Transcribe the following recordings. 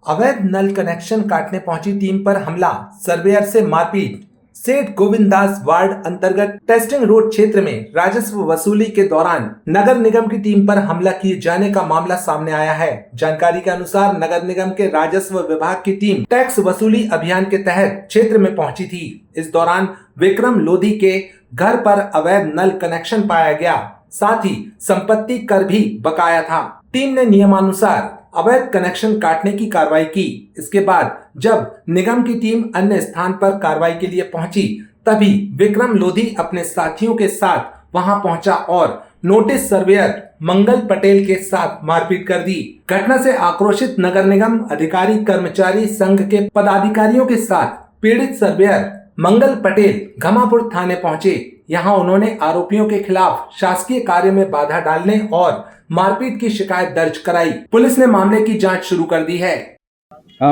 अवैध नल कनेक्शन काटने पहुंची टीम पर हमला, सर्वेयर से मारपीट। सेठ गोविंददास वार्ड अंतर्गत टेस्टिंग रोड क्षेत्र में राजस्व वसूली के दौरान नगर निगम की टीम पर हमला किए जाने का मामला सामने आया है। जानकारी के अनुसार नगर निगम के राजस्व विभाग की टीम टैक्स वसूली अभियान के तहत क्षेत्र में पहुंची थी। इस दौरान विक्रम लोधी के घर पर अवैध नल कनेक्शन पाया गया, साथ ही संपत्ति कर भी बकाया था। टीम ने नियमानुसार अवैध कनेक्शन काटने की कार्रवाई की। इसके बाद जब निगम की टीम अन्य स्थान पर कार्रवाई के लिए पहुंची, तभी विक्रम लोधी अपने साथियों के साथ वहां पहुंचा और नोटिस सर्वेयर मंगल पटेल के साथ मारपीट कर दी। घटना से आक्रोशित नगर निगम अधिकारी कर्मचारी संघ के पदाधिकारियों के साथ पीड़ित सर्वेयर मंगल पटेल घमापुर थाने पहुंचे। यहां उन्होंने आरोपियों के खिलाफ शासकीय कार्य में बाधा डालने और मारपीट की शिकायत दर्ज कराई। पुलिस ने मामले की जांच शुरू कर दी है।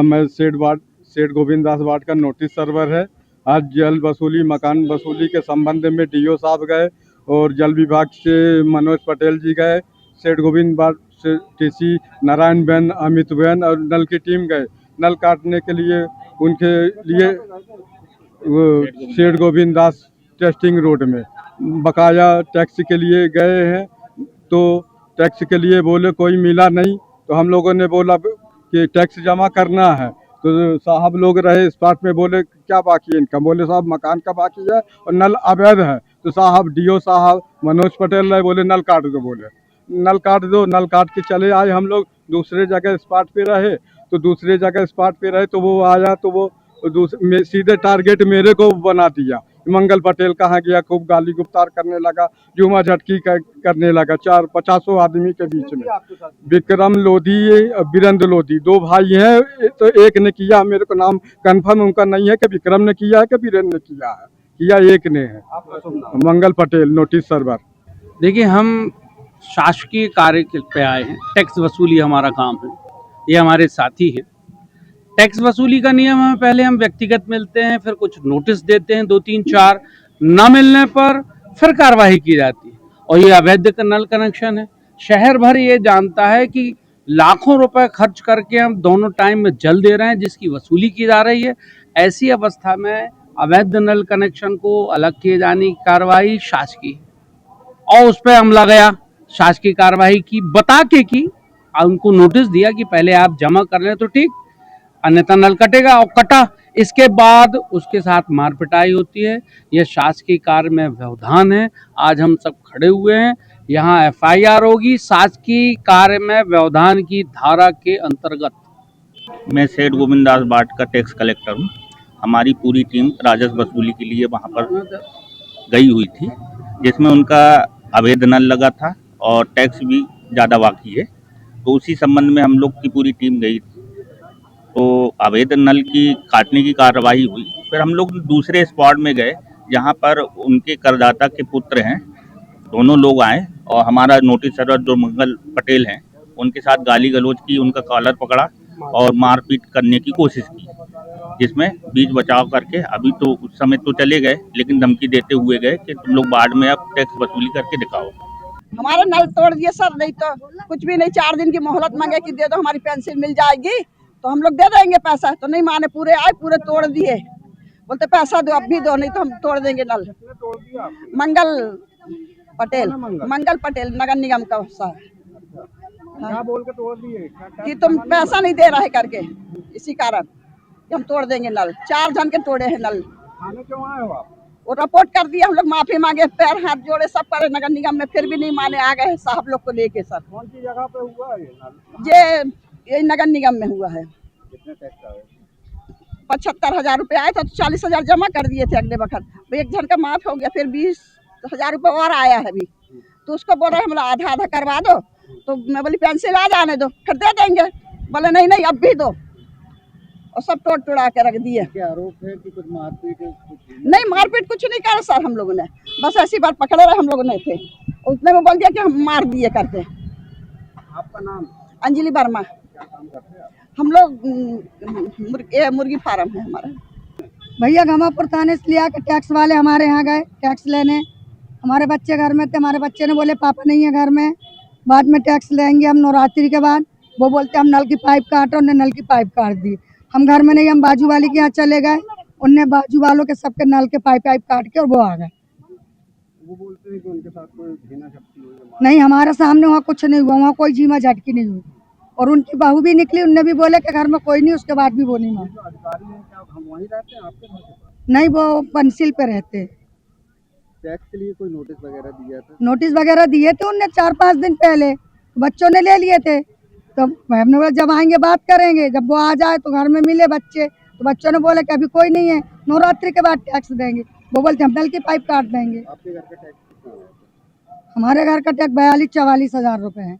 मैं सेठ गोविंददास वार्ड का नोटिस सर्वर है। आज जल वसूली मकान वसूली के संबंध में डीओ साहब गए और जल विभाग से मनोज पटेल जी गए, सेठ गोविंद वार्ड से टीसी नारायण बहन, अमित बहन और नल की टीम गए। नल काटने के लिए उनके लिए सेठ गोविंददास टेस्टिंग रोड में बकाया टैक्स के लिए गए हैं, तो टैक्स के लिए बोले कोई मिला नहीं, तो हम लोगों ने बोला कि टैक्स जमा करना है। तो साहब लोग रहे स्पॉट में, बोले क्या बाकी है इनका, बोले साहब मकान का बाकी है और नल अवैध है। तो साहब डीओ साहब मनोज पटेल रहे, बोले नल काट दो, बोले नल काट दो। नल काट के चले आए। हम लोग दूसरे जगह स्पॉट पे रहे, तो दूसरे जगह स्पॉट पे रहे तो वो आया तो वो सीधे टारगेट मेरे को बना दिया। मंगल पटेल कहाँ गया, खूब गाली गुप्तार करने लगा, जुमा झटकी करने लगा 450 आदमी के बीच में। विक्रम लोधी, वीरेंद्र लोधी, दो भाई हैं, तो एक ने किया, मेरे को नाम कंफर्म उनका नहीं है कि विक्रम ने किया है कि वीरेंद्र ने किया एक ने है। मंगल पटेल, नोटिस सर्वर। देखिए, हम शासकीय कार्य पे आए हैं। टैक्स वसूली हमारा काम है, ये हमारे साथी हैं। टैक्स वसूली का नियम है, पहले हम व्यक्तिगत मिलते हैं, फिर कुछ नोटिस देते हैं 2 3 4, न मिलने पर फिर कार्रवाई की जाती है। और ये अवैध नल कनेक्शन है। शहर भर ये जानता है कि लाखों रुपए खर्च करके हम दोनों टाइम में जल दे रहे हैं, जिसकी वसूली की जा रही है। ऐसी अवस्था में अवैध नल कनेक्शन को अलग किए जाने की कार्रवाई शासकीय, और उस पर हमला गया, शासकीय कार्रवाई की, बता के की, उनको नोटिस दिया कि पहले आप जमा कर लें तो ठीक, अन्यथा नल कटेगा, और कटा। इसके बाद उसके साथ मार पिटाई होती है। यह शासकीय कार्य में व्यवधान है। आज हम सब खड़े हुए हैं, यहाँ एफआईआर होगी शासकीय कार्य में व्यवधान की धारा के अंतर्गत। मैं सेठ गोविंददास वार्ड का टैक्स कलेक्टर हूँ। हमारी पूरी टीम राजस्व वसूली के लिए वहाँ पर गई हुई थी, जिसमें उनका अवैध नल लगा था और टैक्स भी ज़्यादा बाकी है। तो उसी संबंध में हम लोग की पूरी टीम गई थी। तो अवैध नल की काटने की कार्रवाई हुई। फिर हम लोग दूसरे स्पॉट में गए, जहाँ पर उनके करदाता के पुत्र हैं, दोनों लोग आए और हमारा नोटिस सर्वर जो मंगल पटेल हैं, उनके साथ गाली गलौज की, उनका कॉलर पकड़ा और मारपीट करने की कोशिश की, जिसमें बीच बचाव करके अभी तो उस समय तो चले गए, लेकिन धमकी देते हुए गए कि तुम लोग बाद में अब टैक्स वसूली करके दिखाओ। हमारे नल तोड़ दिए सर, नहीं तो कुछ भी नहीं। 4 दिन की मोहलत मांगे कि दे दो, हमारी पेंशन मिल जाएगी तो हम लोग दे देंगे पैसा। तो नहीं माने, पूरे आए, पूरे तोड़ दिए। बोलते पैसा दो, अब भी दो, नहीं तो हम तोड़ देंगे नल। मंगल पटेल नगर निगम का सर। क्या बोल के तोड़ दिए कि तुम पैसा नहीं दे रहे करके, इसी कारण हम तोड़ देंगे नल। 4 जन के तोड़े हैं नल। थाने क्यों आए हो आप? वो रिपोर्ट कर दिया, हम लोग माफी मांगे, पैर हाथ जोड़े, सब करे नगर निगम में, फिर भी नहीं माने, आ गए साहब लोग को लेके सर। कौन सी जगह पे हुआ ये नल? ये नगर निगम में हुआ है। कितने टैक्स आए? 75,000 रुपये आए थे, तो 40,000 जमा कर दिए थे अगले वक्त। एक जन का माफ हो गया, फिर 20,000 रुपये और आया है अभी। तो उसको बोल रहे हम लोग आधा आधा करवा दो। तो मैं बोली पेंसिल आ जाने दो, फिर दे देंगे। बोले नहीं नहीं, अब भी दो, और सब तोड़ तोड़ा के रख दिए। क्या आरोप है कि कुछ मारपीट? नहीं, मारपीट कुछ नहीं करे सर, हम लोगों ने बस ऐसी बात पकड़े रहे, हम लोग नहीं थे। उसने में बोल दिया कि हम मार दिए करके। आपका नाम? अंजलि वर्मा। क्या काम करते हैं आप? हम लोग मुर्गी फार्म है हमारा। भैया घमापुर थाने से लिया के टैक्स वाले हमारे यहाँ गए टैक्स लेने। हमारे बच्चे घर में थे, हमारे बच्चे ने बोले पापा नहीं है घर में, बाद में टैक्स लेंगे हम नवरात्रि के बाद। वो बोलते हम नल की पाइप काटो, उन्होंने नल की पाइप काट दी। हम घर में नहीं, हम बाजू वाले के यहाँ चले गए, उनने बाजू वालों के सबके नल के पाइप काट के और वो आ गए। वो बोलते हैं कि उनके साथ कोई झीना झपटी हुई है। नहीं, हमारे सामने वहाँ कुछ नहीं हुआ, वहाँ कोई जीमा झटकी नहीं हुई। और उनकी बहू भी निकली, उनने भी बोले कि घर में कोई नहीं, उसके बाद भी वो नहीं मानी। जो अधिकारी हैं क्या हम वहीं रहते हैं आपके घर के पास? नहीं, वो पंसिल पे रहते हैं। टैक्स के लिए कोई नोटिस वगैरह दिया था? नोटिस वगैरह दिए थे उनने 4-5 दिन पहले, बच्चों ने ले लिए थे। तो हमने बोला जब आएंगे बात करेंगे, जब वो आ जाए तो घर में मिले बच्चे, तो बच्चों ने बोला कि अभी कोई नहीं है, नवरात्रि के बाद टैक्स देंगे। वो बोलते हम नल की पाइप काट देंगे। आपके घर का टैक्स कितना है? हमारे घर का टैक्स 42-44 हज़ार रुपये है।